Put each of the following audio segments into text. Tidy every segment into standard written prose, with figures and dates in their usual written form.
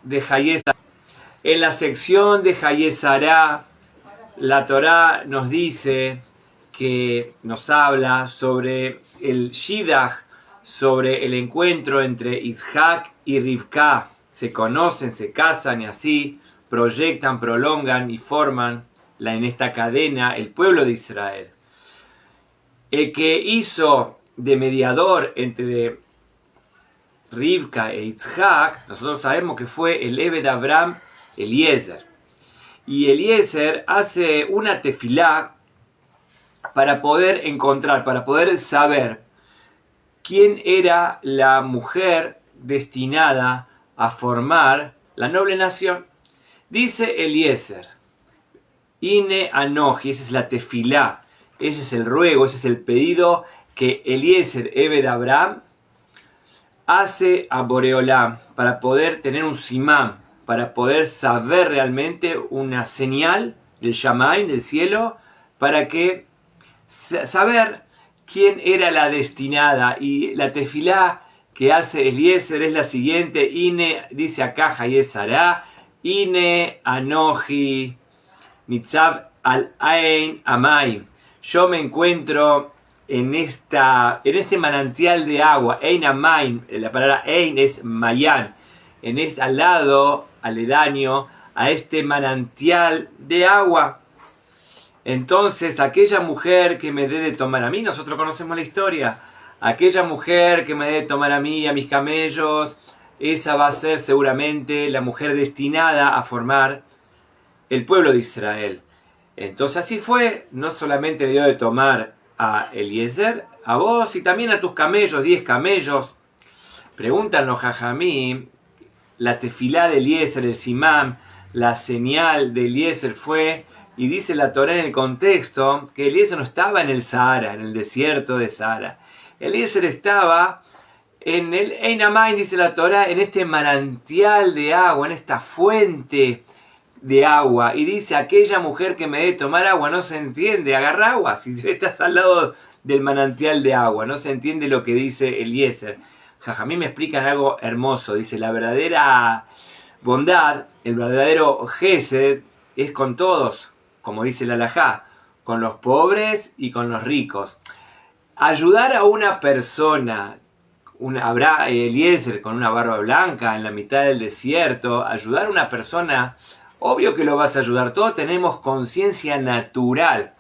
de Hayez. En la sección de Hayezará, la Torá nos dice que nos habla sobre el Shidach, sobre el encuentro entre Isaac y Rivka. Se conocen, se casan y así proyectan, prolongan y forman en esta cadena el pueblo de Israel. El que hizo de mediador entre Rivka e Isaac, nosotros sabemos que fue el Eved Abraham Eliezer. Y Eliezer hace una tefilá para poder encontrar, para poder saber quién era la mujer destinada a formar la noble nación. Dice Eliezer, Ine Anoji, esa es la tefilá, ese es el ruego, ese es el pedido que Eliezer, Eved Abraham, hace a Boreolam para poder tener un simán, para poder saber realmente una señal del Shamaim, del cielo, para que saber quién era la destinada. Y la tefilá que hace Eliezer es la siguiente: Ine, dice acá Hayezará, Ine Anoji Nitzab al Ein Amay. Yo me encuentro en este manantial de agua. Ein Amay, la palabra Ein es Mayan. Al lado, aledaño a este manantial de agua. Entonces, aquella mujer que me dé de tomar a mí, nosotros conocemos la historia, aquella mujer que me dé de tomar a mí, a mis camellos, esa va a ser seguramente la mujer destinada a formar el pueblo de Israel. Entonces así fue, no solamente le dio de tomar a Eliezer, a vos y también a tus camellos, 10 camellos. Preguntan los jajamim, la tefilá de Eliezer, el simán, la señal de Eliezer fue, y dice la Torá en el contexto, que Eliezer no estaba en el Sahara, en el desierto de Sahara. Eliezer estaba en el Ein Amay, dice la Torá, en este manantial de agua, en esta fuente de agua. Y dice, aquella mujer que me dé tomar agua, no se entiende, agarra agua, si estás al lado del manantial de agua, no se entiende lo que dice Eliezer. Jajamí me explican algo hermoso, dice, la verdadera bondad, el verdadero Gesed es con todos, como dice la Halajá, con los pobres y con los ricos. Ayudar a una persona, Eliezer con una barba blanca en la mitad del desierto, ayudar a una persona, obvio que lo vas a ayudar, todos tenemos conciencia natural,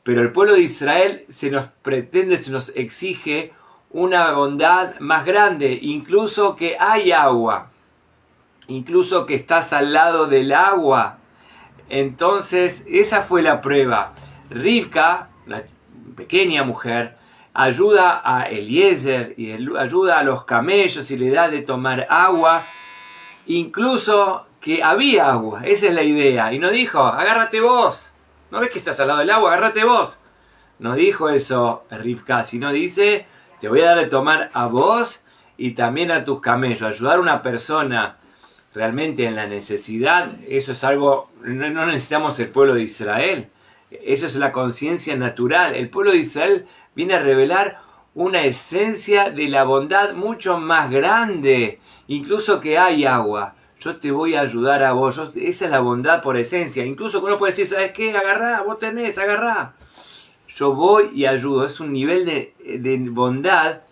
pero el pueblo de Israel se nos exige una bondad más grande, incluso que hay agua, incluso que estás al lado del agua. Entonces esa fue la prueba. Rivka, la pequeña mujer, ayuda a Eliezer y ayuda a los camellos y le da de tomar agua, incluso que había agua. Esa es la idea. Y no dijo, agárrate vos, ¿no ves que estás al lado del agua? Agárrate vos. No dijo eso Rivka, sino dice, te voy a dar de tomar a vos y también a tus camellos. Ayudar a una persona realmente en la necesidad, eso es algo, no necesitamos el pueblo de Israel, eso es la conciencia natural. El pueblo de Israel viene a revelar una esencia de la bondad mucho más grande, incluso que hay agua. Yo te voy a ayudar a vos, esa es la bondad por esencia. Incluso que uno puede decir, ¿sabes qué? Agarrá, vos tenés, agarrá. Yo voy y ayudo, es un nivel de bondad,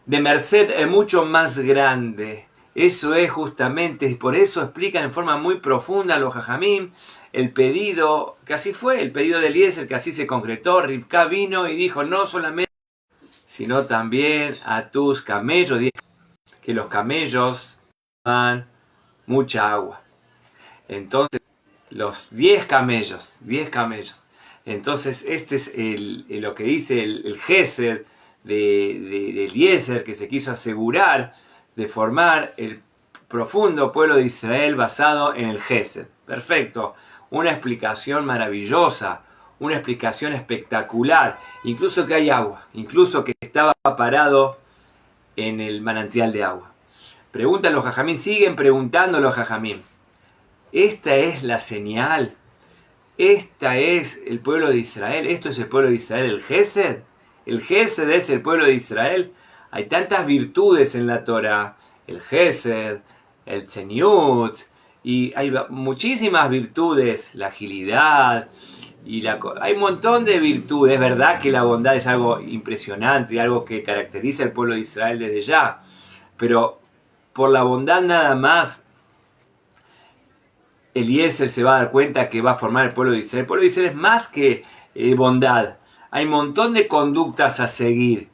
de merced mucho más grande. Eso es justamente, por eso explican en forma muy profunda los jajamim el pedido, que así fue, el pedido de Eliezer, que así se concretó. Rivka vino y dijo, no solamente, sino también a tus camellos, que los camellos dan mucha agua. Entonces, los 10 camellos. Entonces, este es lo que dice el Gesed de Eliezer, que se quiso asegurar de formar el profundo pueblo de Israel basado en el Gesed. Perfecto, una explicación maravillosa, una explicación espectacular, incluso que hay agua, incluso que estaba parado en el manantial de agua. Preguntan los jajamín, siguen preguntando los jajamín. Esta es la señal, esta es el pueblo de Israel, esto es el pueblo de Israel, el Gesed es el pueblo de Israel. Hay tantas virtudes en la Torah, el Gesed, el tzeniut, y hay muchísimas virtudes, la agilidad, hay un montón de virtudes. Es verdad que la bondad es algo impresionante y algo que caracteriza al pueblo de Israel desde ya, pero por la bondad nada más Eliezer se va a dar cuenta que va a formar el pueblo de Israel. El pueblo de Israel es más que bondad. Hay un montón de conductas a seguir.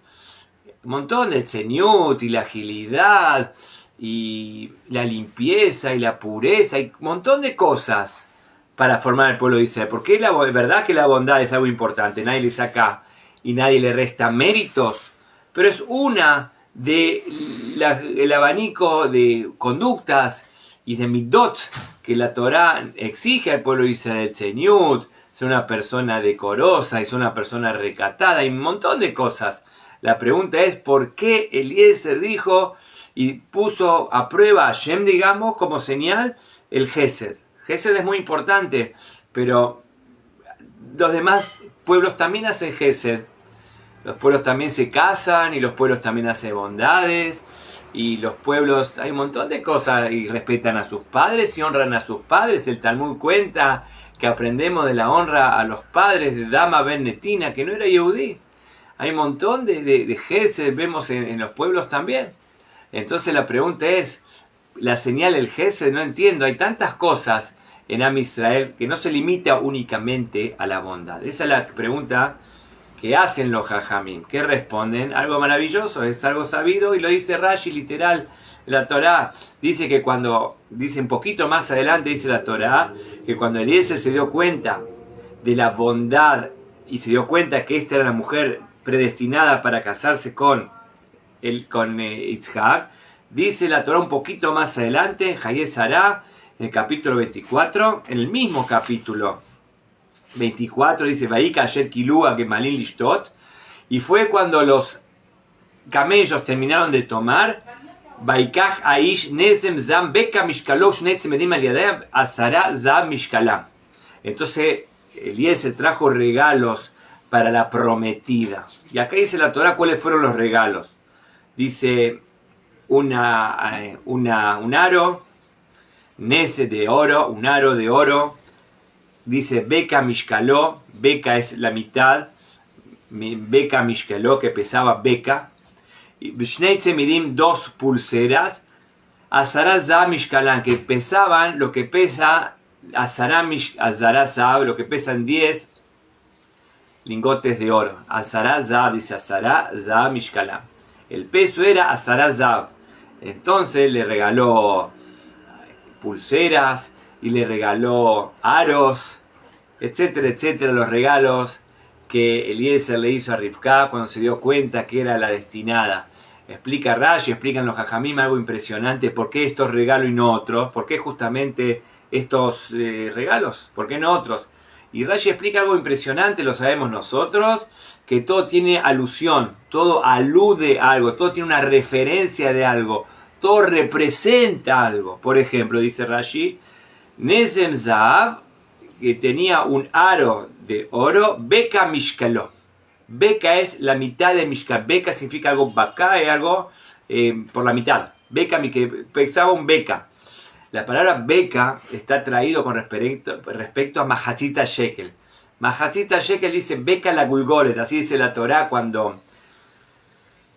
Un montón de tzeniut y la agilidad y la limpieza y la pureza. Hay un montón de cosas para formar el pueblo de Israel. Porque es verdad que la bondad es algo importante. Nadie le saca y nadie le resta méritos. Pero es una del abanico de conductas y de midot que la Torá exige al pueblo de Israel. Tzeniut, ser una persona decorosa y ser una persona recatada. Hay un montón de cosas. La pregunta es por qué Eliezer dijo y puso a prueba a Hashem, digamos, como señal el Gesed. Gesed es muy importante, pero los demás pueblos también hacen Gesed. Los pueblos también se casan y los pueblos también hacen bondades. Y los pueblos, hay un montón de cosas, y respetan a sus padres y honran a sus padres. El Talmud cuenta que aprendemos de la honra a los padres de Dama ben Netina, que no era Yehudí. Hay un montón de Gesed, vemos en los pueblos también. Entonces la pregunta es, la señal del Gesed, no entiendo, hay tantas cosas en Am Israel que no se limita únicamente a la bondad. Esa es la pregunta que hacen los jajamim. ¿Qué responden? Algo maravilloso, es algo sabido, y lo dice Rashi literal. La Torá dice que dice un poquito más adelante, dice la Torá, que cuando Eliezer se dio cuenta de la bondad y se dio cuenta que esta era la mujer predestinada para casarse con Yitzhak, dice la Torá un poquito más adelante, en Hayé Sará, en el capítulo 24, en el mismo capítulo 24 dice, Vaika ayer kilúa que malin lishtot, y fue cuando los camellos terminaron de tomar, Vaikach aish nezem zam beka mishkalosh nezem edim aliadeh asara zam mishkalam. Entonces Eliezer trajo regalos para la prometida. Y acá dice la Torá cuáles fueron los regalos. Dice un aro, nese de oro, un aro de oro. Dice Beka Mishkaló, Beka es la mitad, Beka Mishkaló, que pesaba Beka. B'shnei tzemidim, 2 pulseras, Azara Zab Mishkalán, que pesaban lo que pesa Azara Zab, lo que pesan 10 lingotes de oro. Azara Zab, dice Azara Zab Mishkalán. El peso era Azara Zab. Entonces le regaló pulseras y le regaló aros, etcétera, etcétera, los regalos que Eliezer le hizo a Rivka cuando se dio cuenta que era la destinada. Explica Rashi, explican los jajamim algo impresionante, ¿por qué estos regalos y no otros? ¿Por qué justamente estos regalos? ¿Por qué no otros? Y Rashi explica algo impresionante, lo sabemos nosotros, que todo tiene alusión, todo alude a algo, todo tiene una referencia de algo, todo representa algo. Por ejemplo, dice Rashi, Nezem Zahav, que tenía un aro de oro, Beka Mishkaló. Beka es la mitad de Mishkal. Beka significa algo baka, es algo por la mitad. Beka, que pesaba un Beka. La palabra Beka está traído con respecto a Mahatzita Shekel. Mahatzita Shekel dice Beka la Gulgolet, así dice la Torá cuando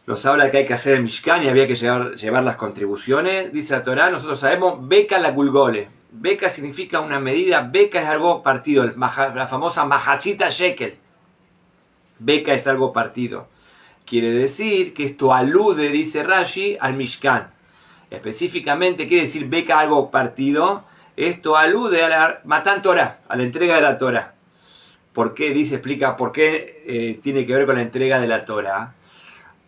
nos habla de que hay que hacer el Mishkan y había que llevar las contribuciones. Dice la Torá, nosotros sabemos Beka la Gulgolet. Beka significa una medida, Beka es algo partido, la famosa Mahatzita Shekel. Beka es algo partido. Quiere decir que esto alude, dice Rashi, al Mishkan. Específicamente quiere decir Beka algo partido. Esto alude a la Matan Torah, a la entrega de la Torah. ¿Por qué? Explica por qué tiene que ver con la entrega de la Torah.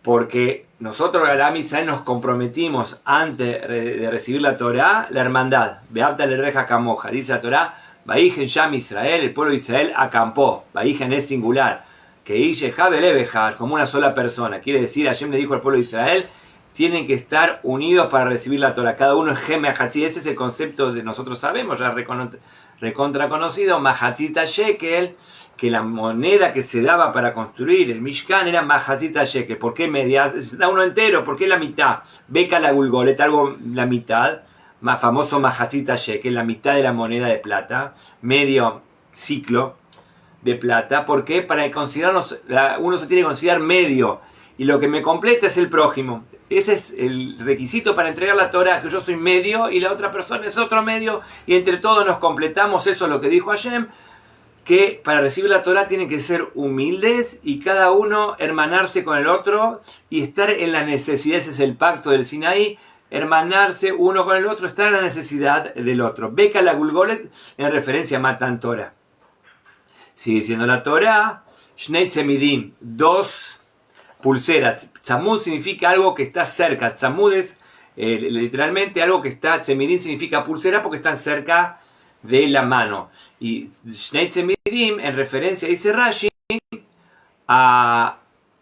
Porque nosotros, al Am Israel, nos comprometimos antes de recibir la Torah, la hermandad. Beabta le reja camoja. Dice la Torah, Vaijen Sham Israel, el pueblo de Israel acampó. Vaijen es singular. Que Ishe Jabelebejar, como una sola persona. Quiere decir, Hashem le dijo al pueblo de Israel, tienen que estar unidos para recibir la Torah. Cada uno es Geme Ahatzi. Ese es el concepto de nosotros sabemos, ya recontra conocido, Mahatzita Shekel, que la moneda que se daba para construir el Mishkan era Mahatzita Shekel. ¿Por qué media? Da uno entero, ¿por qué la mitad? Beka la Gulgolet, algo la mitad. más famoso Mahachita She, que es la mitad de la moneda de plata, medio ciclo de plata. ¿Por qué? Para considerarnos, uno se tiene que considerar medio, y lo que me completa es el prójimo. Ese es el requisito para entregar la Torah, que yo soy medio y la otra persona es otro medio, y entre todos nos completamos. Eso es lo que dijo Hashem, que para recibir la Torah tienen que ser humildes y cada uno hermanarse con el otro y estar en la necesidad. Ese es el pacto del Sinaí, hermanarse uno con el otro, estar en la necesidad del otro. Beka la Gulgolet, en referencia a Matan Torah. Sigue diciendo la Torah, Shnei Tzemidim, dos pulseras. Tzamud significa algo que está cerca. Tzamud es literalmente algo que está, Tzemidim significa pulsera porque están cerca de la mano. Y Shnei Tzemidim, en referencia, dice Rashi, a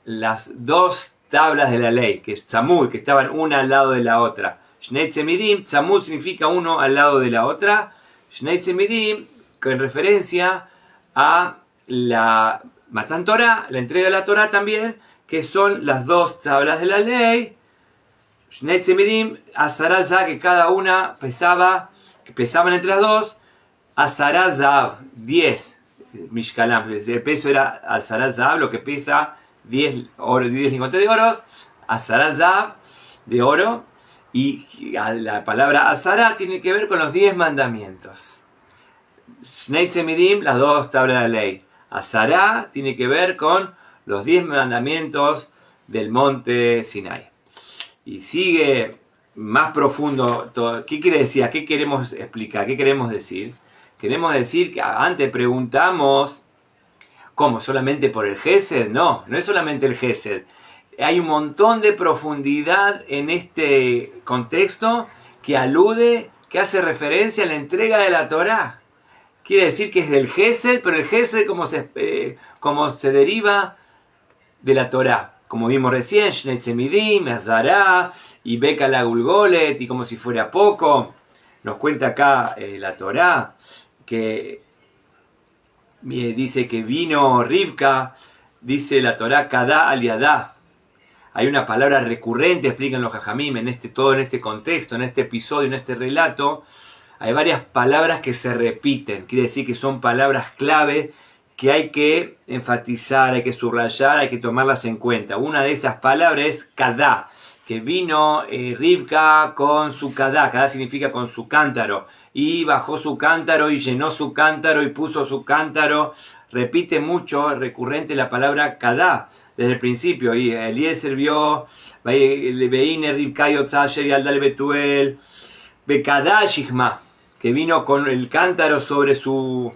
las dos tablas de la ley, que es Tzamud, que estaban una al lado de la otra. Shnei Tzemidim, Tzamud significa uno al lado de la otra. Shnei Tzemidim, en referencia a la Matan Torah, la entrega de la Torah también, que son las dos tablas de la ley. Shnei Tzemidim, Azara Zav, que cada una pesaban entre las dos, Azara Zav, 10 Mishkalam, el peso era Azara Zav, lo que pesa 10 lingotes de oro, Azara Zav, de oro, y la palabra Azara tiene que ver con los 10 mandamientos. Shnei Tzemidim, las dos tablas de la ley. Azara tiene que ver con los 10 mandamientos del monte Sinai. Y sigue más profundo todo. ¿Qué quiere decir? ¿Qué queremos explicar? ¿Qué queremos decir? Queremos decir que antes preguntamos, ¿cómo? ¿Solamente por el Gesed? No, no es solamente el Gesed. Hay un montón de profundidad en este contexto que alude, que hace referencia a la entrega de la Torá. Quiere decir que es del Gesed, pero el Gesed como se deriva de la Torá. Como vimos recién, Shnei Tzemidim, Azara, y Beka la Gulgolet, y como si fuera poco. Nos cuenta acá la Torá, que dice que vino Rivka, dice la Torá, Kadá aliadá. Hay una palabra recurrente, explican los Jajamim, todo en este contexto, en este episodio, en este relato. Hay varias palabras que se repiten, quiere decir que son palabras clave que hay que enfatizar, hay que subrayar, hay que tomarlas en cuenta. Una de esas palabras es Kadá, que vino Rivka con su Kadá. Kadá significa con su cántaro, y bajó su cántaro y llenó su cántaro y puso su cántaro. Repite mucho, recurrente la palabra Kadá desde el principio. Y Eliezer vio, Veine Rivka Yotzá Asher Yalda Betuel, Bekadá Shihma, que vino con el cántaro sobre su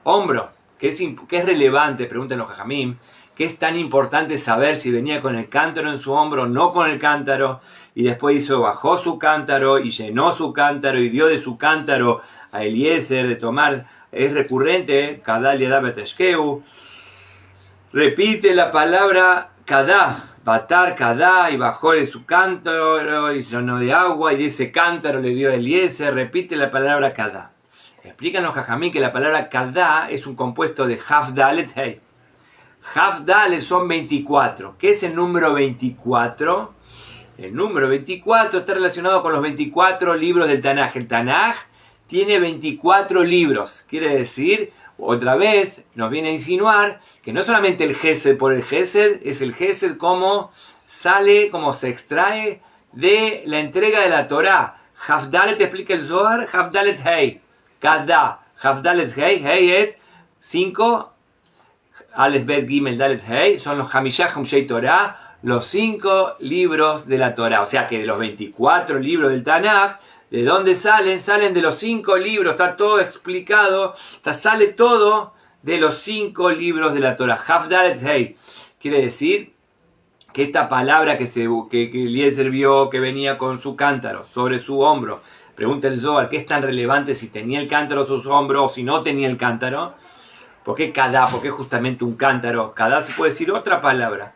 hombro. ¿Qué es relevante? Preguntan los Jajamim. ¿Qué es tan importante saber si venía con el cántaro en su hombro o no con el cántaro? Y después bajó su cántaro y llenó su cántaro y dio de su cántaro a Eliezer de tomar. Es recurrente, Kadá liadá beteshkeu. Repite la palabra Kadá, Batar Kadá, y bajó de su cántaro y llenó de agua, y de ese cántaro le dio a Eliezer. Repite la palabra Kadá. Explican los Jajamim que la palabra Kadá es un compuesto de Hafdalet Hei. Hafdalet son 24. ¿Qué es el número 24? El número 24 está relacionado con los 24 libros del Tanaj. El Tanaj tiene 24 libros. Quiere decir, otra vez, nos viene a insinuar que no solamente el Gesed por el Gesed, es el Gesed como sale, como se extrae de la entrega de la Torá. Hafdalet, explica el Zohar, Hafdalet Hei. Kadá, Hafdalet Hei, Hei es 5, Aleph Bet Gimel Dalet Hei, son los Hamishah Humshei Torah, los 5 libros de la Torah. O sea que de los 24 libros del Tanaj, ¿de dónde salen? Salen de los 5 libros, está todo explicado, sale todo de los 5 libros de la Torah. Hafdalet Hei quiere decir que esta palabra que Eliezer vio que venía con su cántaro sobre su hombro. Pregunta el Zohar, ¿qué es tan relevante si tenía el cántaro sobre su hombro o si no tenía el cántaro? ¿Por qué Kadá? ¿Por qué justamente un cántaro? Kadá se puede decir otra palabra.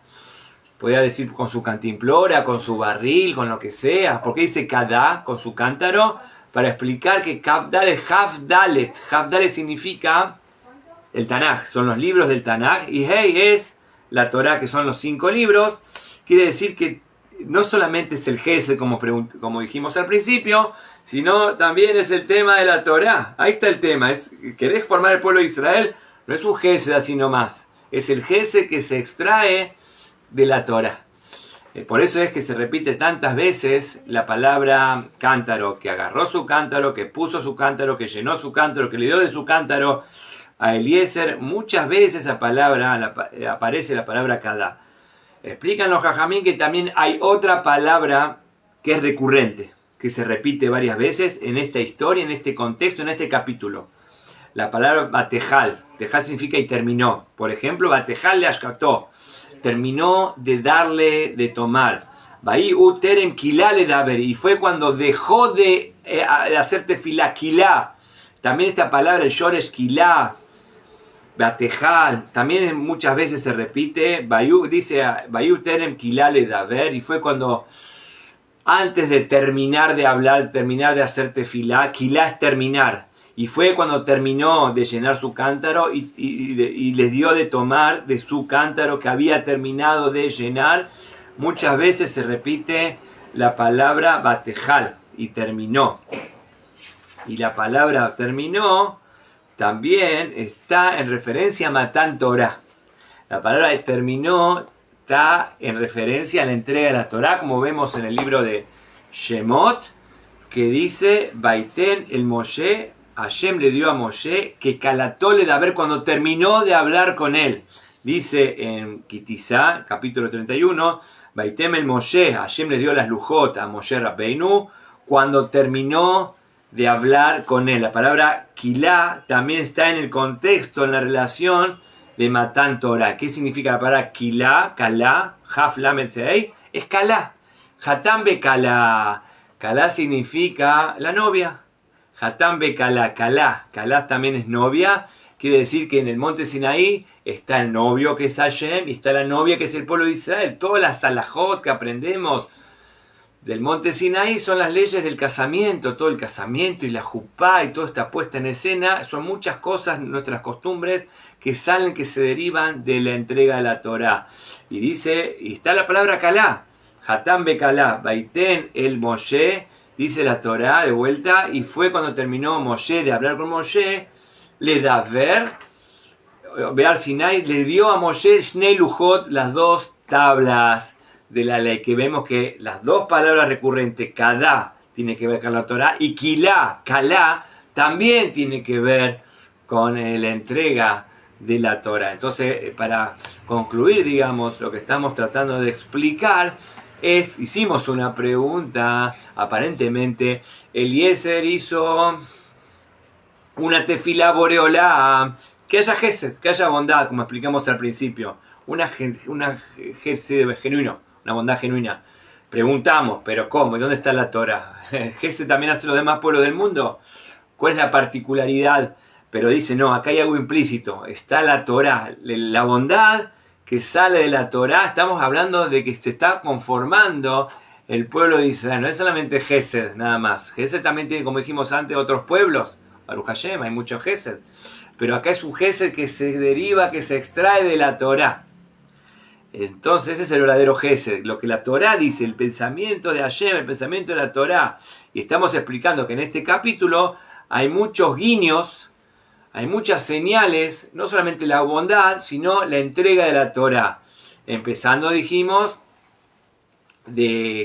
Podría decir con su cantimplora, con su barril, con lo que sea. ¿Por qué dice Kadá con su cántaro? Para explicar que Hafdalet, Hafdalet significa el Tanaj, son los libros del Tanaj, y Hei es la Torah, que son los 5 libros. Quiere decir que no solamente es el Gesed, como dijimos al principio, sino también es el tema de la Torá. Ahí está el tema. ¿Querés formar el pueblo de Israel? No es un gesed así nomás. Es el gesed que se extrae de la Torá. Por eso es que se repite tantas veces la palabra cántaro, que agarró su cántaro, que puso su cántaro, que llenó su cántaro, que le dio de su cántaro a Eliezer. Muchas veces esa palabra, aparece la palabra kadá. Explican los jajamín que también hay otra palabra que es recurrente, que se repite varias veces en esta historia, en este contexto, en este capítulo. La palabra batejal. Tejal significa y terminó. Por ejemplo, batejal le ashkató. Terminó de darle de tomar. Bahí uterem kilá le daber. Y fue cuando dejó de hacer tefilá. Kilá. También esta palabra, el shoresh kilá. Batejal. También muchas veces se repite. Dice bahí uterem kilá le daber. Y fue cuando, antes de terminar de hablar, terminar de hacer tefilá. Kilá es terminar. Y fue cuando terminó de llenar su cántaro y les dio de tomar de su cántaro que había terminado de llenar. Muchas veces se repite la palabra batejal y terminó. Y la palabra terminó también está en referencia a Matán Torah. La palabra terminó está en referencia a la entrega de la Torah, como vemos en el libro de Shemot, que dice Baiten el Moshe. Hashem le dio a Moshe que calató le da ver cuando terminó de hablar con él. Dice en Kitizá, capítulo 31, Baitem el Moshe, Hashem le dio las lujot a Moshe Rabbeinu cuando terminó de hablar con él. La palabra kilá también está en el contexto, en la relación de Matán Torah. ¿Qué significa la palabra kilá? Kalá, haf lamet sei, es kalá. Hatam be kalá. Kalá significa la novia. Hatam be kalá, kalá. Kalá también es novia. Quiere decir que en el monte Sinaí está el novio que es Hashem y está la novia que es el pueblo de Israel. Todas las alajot que aprendemos del monte Sinaí son las leyes del casamiento. Todo el casamiento y la jupá y toda esta puesta en escena son muchas cosas, nuestras costumbres que salen, que se derivan de la entrega de la Torá. Y dice, y está la palabra kalá. Hatam be kalá, baiten el Moshe. Dice la Torá de vuelta, y fue cuando terminó Moshe de hablar con Moshe, le da ver, Bear Sinai, le dio a Moshe Shnei Lujot, las dos tablas de la ley, que vemos que las dos palabras recurrentes, Kadá, tiene que ver con la Torá, y Kilá, Kalá, también tiene que ver con la entrega de la Torá. Entonces, para concluir, digamos, lo que estamos tratando de explicar, hicimos una pregunta, aparentemente Eliezer hizo una tefilá boreolá, que haya gesed, que haya bondad, como explicamos al principio, una gesed genuino, una bondad genuina. Preguntamos, ¿pero cómo? ¿Y dónde está la Torah? ¿Gesed también hace los demás pueblos del mundo? ¿Cuál es la particularidad? Pero dice, no, acá hay algo implícito, está la Torah, la bondad que sale de la Torá. Estamos hablando de que se está conformando el pueblo de Israel. No es solamente Gesed, nada más. Gesed también tiene, como dijimos antes, otros pueblos. Baruch Hashem, hay muchos Gesed. Pero acá es un Gesed que se deriva, que se extrae de la Torá. Entonces ese es el verdadero Gesed. Lo que la Torá dice, el pensamiento de Hashem, el pensamiento de la Torá. Y estamos explicando que en este capítulo hay muchos guiños, hay muchas señales, no solamente la bondad, sino la entrega de la Torá. Empezando, dijimos,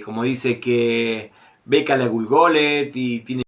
como dice que Beca la Gulgolet y tiene